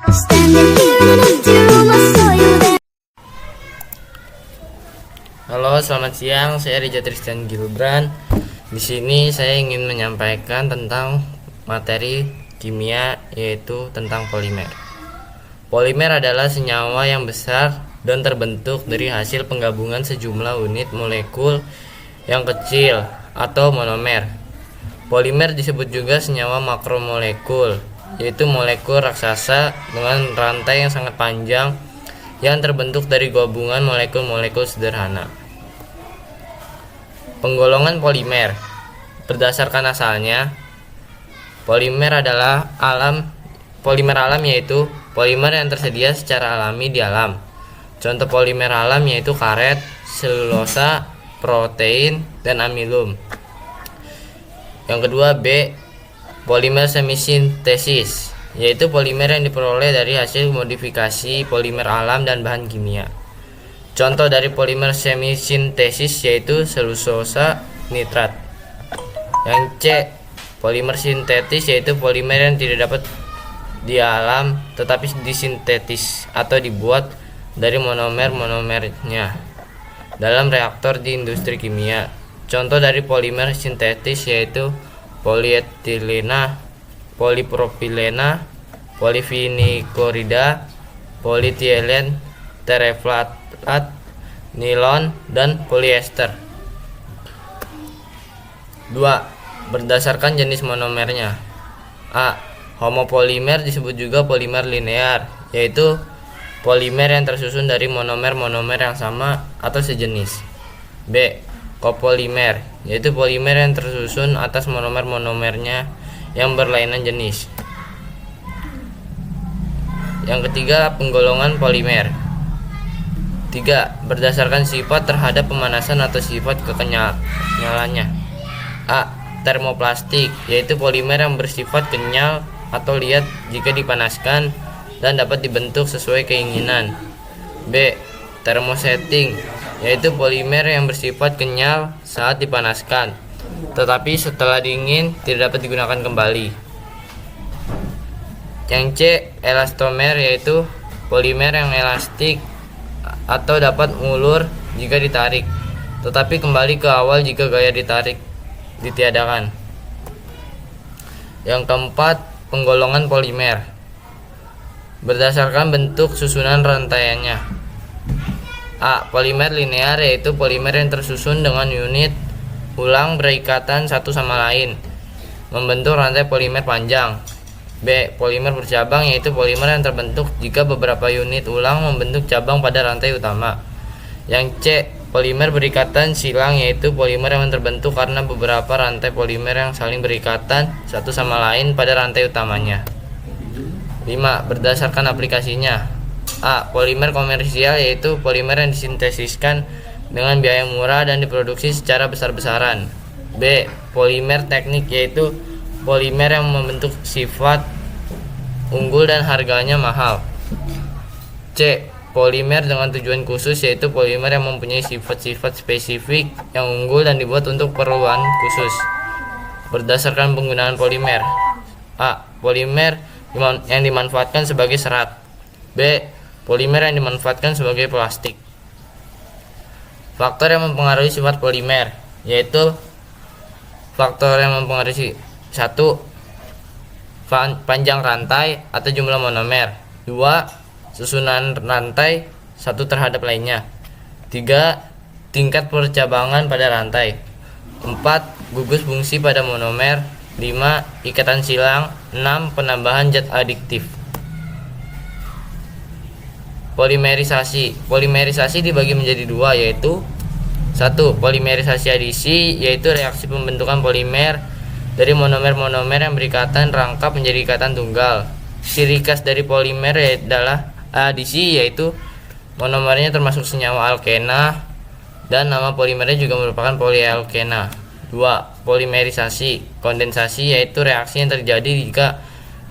Halo, selamat siang. Saya Rija Tristan Gilbran. Di sini saya ingin menyampaikan tentang materi kimia, yaitu tentang polimer. Polimer adalah senyawa yang besar dan terbentuk dari hasil penggabungan sejumlah unit molekul yang kecil atau monomer. Polimer disebut juga senyawa makromolekul, yaitu molekul raksasa dengan rantai yang sangat panjang yang terbentuk dari gabungan molekul-molekul sederhana. Penggolongan polimer. Berdasarkan asalnya, polimer adalah polimer alam, yaitu polimer yang tersedia secara alami di alam. Contoh polimer alam yaitu karet, selulosa, protein, dan amilum. Yang kedua, B. Polimer semisintesis, yaitu polimer yang diperoleh dari hasil modifikasi polimer alam dan bahan kimia. Contoh dari polimer semisintesis yaitu selulosa nitrat. Yang C. Polimer sintetis, yaitu polimer yang tidak dapat di alam tetapi disintetis atau dibuat dari monomer-monomernya dalam reaktor di industri kimia. Contoh dari polimer sintetis yaitu polietilena, polipropilena, poliviniklorida, politilen tereflat, nilon, dan polyester. 2. Berdasarkan jenis monomernya. A. Homopolimer disebut juga polimer linear, yaitu polimer yang tersusun dari monomer-monomer yang sama atau sejenis. B. Copolimer, yaitu polimer yang tersusun atas monomer-monomernya yang berlainan jenis. Yang ketiga, penggolongan polimer. 3. Berdasarkan sifat terhadap pemanasan atau sifat kekenyalannya. A. Termoplastik, yaitu polimer yang bersifat kenyal atau liat jika dipanaskan dan dapat dibentuk sesuai keinginan. B. Termosetting, yaitu polimer yang bersifat kenyal saat dipanaskan, tetapi setelah dingin tidak dapat digunakan kembali. Yang C. Elastomer, yaitu polimer yang elastik atau dapat mengulur jika ditarik, tetapi kembali ke awal jika gaya ditarik ditiadakan. Yang keempat, penggolongan polimer. Berdasarkan bentuk susunan rantaiannya. A. Polimer linear, yaitu polimer yang tersusun dengan unit ulang berikatan satu sama lain, membentuk rantai polimer panjang. B. Polimer bercabang, yaitu polimer yang terbentuk jika beberapa unit ulang membentuk cabang pada rantai utama. Yang C. Polimer berikatan silang, yaitu polimer yang terbentuk karena beberapa rantai polimer yang saling berikatan satu sama lain pada rantai utamanya. 5. Berdasarkan aplikasinya. A. Polimer komersial, yaitu polimer yang disintesiskan dengan biaya murah dan diproduksi secara besar-besaran. B. Polimer teknik, yaitu polimer yang membentuk sifat unggul dan harganya mahal. C. Polimer dengan tujuan khusus, yaitu polimer yang mempunyai sifat-sifat spesifik yang unggul dan dibuat untuk keperluan khusus. Berdasarkan penggunaan polimer. A. Polimer yang dimanfaatkan sebagai serat. B. Polimer yang dimanfaatkan sebagai plastik. Faktor yang mempengaruhi sifat polimer, yaitu faktor yang mempengaruhi 1. Panjang rantai atau jumlah monomer. 2. Susunan rantai satu terhadap lainnya. 3. Tingkat percabangan pada rantai. 4. Gugus fungsi pada monomer. 5. Ikatan silang. 6. Penambahan zat adiktif. Polimerisasi. Polimerisasi dibagi menjadi dua, yaitu 1. Polimerisasi adisi, yaitu reaksi pembentukan polimer dari monomer-monomer yang berikatan rangkap menjadi ikatan tunggal. Ciri khas dari polimer adalah adisi, yaitu monomernya termasuk senyawa alkena dan nama polimernya juga merupakan polialkena. 2. Polimerisasi. Kondensasi, yaitu reaksi yang terjadi jika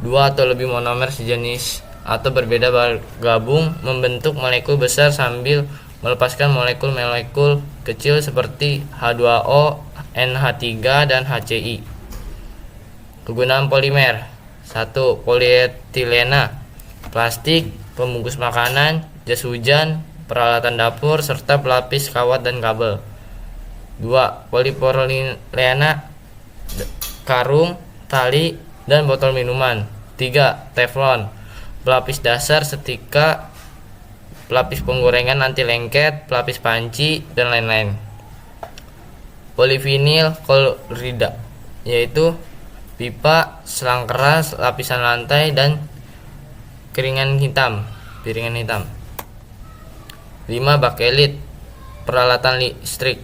dua atau lebih monomer sejenis atau berbeda bergabung membentuk molekul besar sambil melepaskan molekul-molekul kecil seperti H2O, NH3, dan HCl. Kegunaan polimer. 1. Polietilena, plastik, pembungkus makanan, jas hujan, peralatan dapur, serta pelapis kawat dan kabel. 2. Polipropilena, karung, tali, dan botol minuman. 3. Teflon, pelapis dasar setrika, pelapis penggorengan anti lengket, pelapis panci, dan lain-lain. Polivinil klorida, yaitu pipa, selang keras, lapisan lantai, dan piringan hitam. 5. Bakelit, peralatan listrik,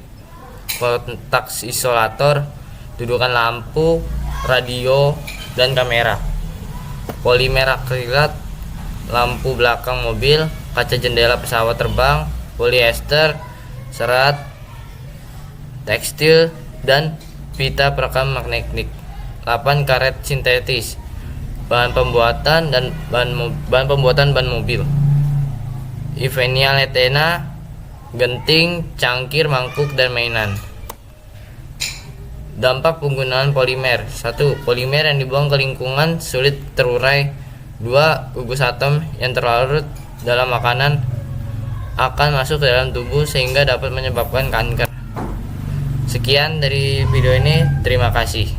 kotak isolator, dudukan lampu, radio, dan kamera. Polimer akrilat, lampu belakang mobil, kaca jendela pesawat terbang, polyester, serat, tekstil, dan pita perekam magnetik. 8. Karet sintetis, bahan pembuatan ban mobil. Ivenia genting, cangkir, mangkuk, dan mainan. Dampak penggunaan polimer. 1. Polimer yang dibuang ke lingkungan sulit terurai. 2. Gugus atom yang terlarut dalam makanan akan masuk ke dalam tubuh sehingga dapat menyebabkan kanker. Sekian dari video ini, terima kasih.